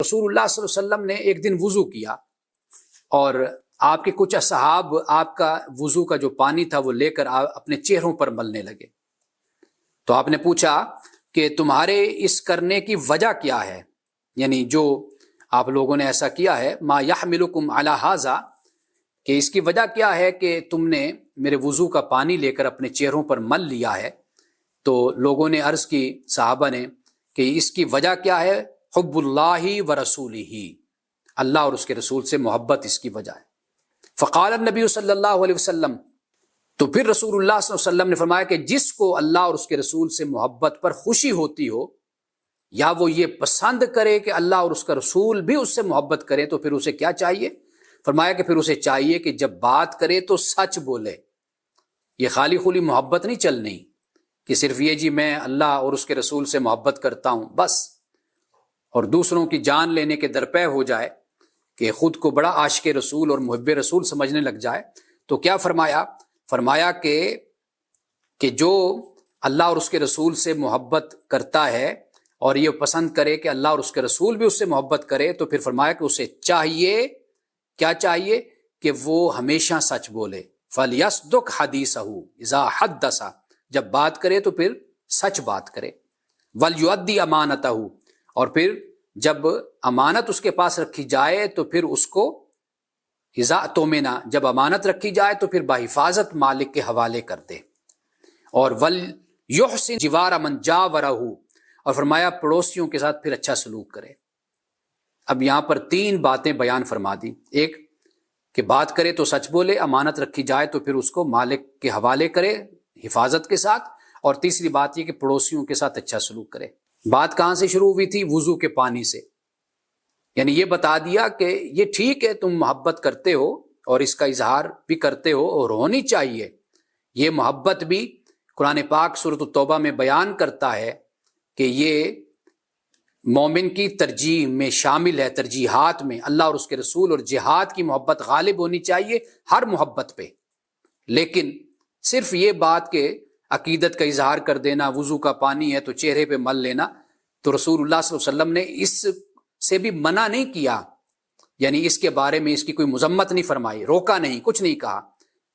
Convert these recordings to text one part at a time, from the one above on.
رسول اللہ صلی اللہ علیہ وسلم نے ایک دن وضو کیا اور آپ کے کچھ اصحاب آپ کا وضو کا جو پانی تھا وہ لے کر اپنے چہروں پر ملنے لگے. تو آپ نے پوچھا کہ تمہارے اس کرنے کی وجہ کیا ہے، یعنی جو آپ لوگوں نے ایسا کیا ہے، ما یحملکم علی ھذا، کہ اس کی وجہ کیا ہے کہ تم نے میرے وضو کا پانی لے کر اپنے چہروں پر مل لیا ہے. تو لوگوں نے عرض کی، صحابہ نے، کہ اس کی وجہ کیا ہے؟ حب اللہ و رسولہ، اللہ اور اس کے رسول سے محبت اس کی وجہ ہے. فقال النبی صلی اللہ علیہ وسلم، تو پھر رسول اللہ صلی اللہ علیہ وسلم نے فرمایا کہ جس کو اللہ اور اس کے رسول سے محبت پر خوشی ہوتی ہو، یا وہ یہ پسند کرے کہ اللہ اور اس کا رسول بھی اس سے محبت کرے، تو پھر اسے کیا چاہیے؟ فرمایا کہ پھر اسے چاہیے کہ جب بات کرے تو سچ بولے. یہ خالی خلی محبت نہیں چلنی کہ صرف یہ جی میں اللہ اور اس کے رسول سے محبت کرتا ہوں بس، اور دوسروں کی جان لینے کے درپے ہو جائے کہ خود کو بڑا عاشق رسول اور محب رسول سمجھنے لگ جائے. تو کیا فرمایا؟ فرمایا کہ جو اللہ اور اس کے رسول سے محبت کرتا ہے اور یہ پسند کرے کہ اللہ اور اس کے رسول بھی اس سے محبت کرے، تو پھر فرمایا کہ اسے چاہیے، کیا چاہیے؟ کہ وہ ہمیشہ سچ بولے. فَلْيَصْدُقْ حَدِيثَهُ إِذَا حَدَّثَ، جب بات کرے تو پھر سچ بات کرے. وَلْيُؤَدِّ أَمَانَتَهُ، اور پھر جب امانت اس کے پاس رکھی جائے تو پھر اس کو اذا اؤتمن، جب امانت رکھی جائے تو پھر بحفاظت مالک کے حوالے کر دے. اور وَلْيُحْسِنْ جِوَارَ مَنْ جَاوَرَهُ، اور فرمایا پڑوسیوں کے ساتھ پھر اچھا سلوک کرے. اب یہاں پر 3 باتیں بیان فرما دی. ایک کہ بات کرے تو سچ بولے، امانت رکھی جائے تو پھر اس کو مالک کے حوالے کرے حفاظت کے ساتھ، اور تیسری بات یہ کہ پڑوسیوں کے ساتھ اچھا سلوک کرے. بات کہاں سے شروع ہوئی تھی؟ وضو کے پانی سے. یعنی یہ بتا دیا کہ یہ ٹھیک ہے تم محبت کرتے ہو اور اس کا اظہار بھی کرتے ہو اور ہونی چاہیے. یہ محبت بھی قرآن پاک سورۃ التوبہ میں بیان کرتا ہے کہ یہ مومن کی ترجیح میں شامل ہے، ترجیحات میں اللہ اور اس کے رسول اور جہاد کی محبت غالب ہونی چاہیے ہر محبت پہ. لیکن صرف یہ بات کہ عقیدت کا اظہار کر دینا، وضو کا پانی ہے تو چہرے پہ مل لینا، تو رسول اللہ صلی اللہ علیہ وسلم نے اس سے بھی منع نہیں کیا. یعنی اس کے بارے میں اس کی کوئی مذمت نہیں فرمائی، روکا نہیں، کچھ نہیں کہا.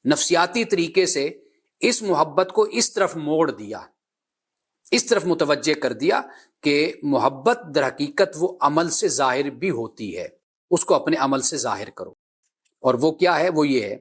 نفسیاتی طریقے سے اس محبت کو اس طرف موڑ دیا، اس طرف متوجہ کر دیا کہ محبت در حقیقت وہ عمل سے ظاہر بھی ہوتی ہے، اس کو اپنے عمل سے ظاہر کرو. اور وہ کیا ہے؟ وہ یہ ہے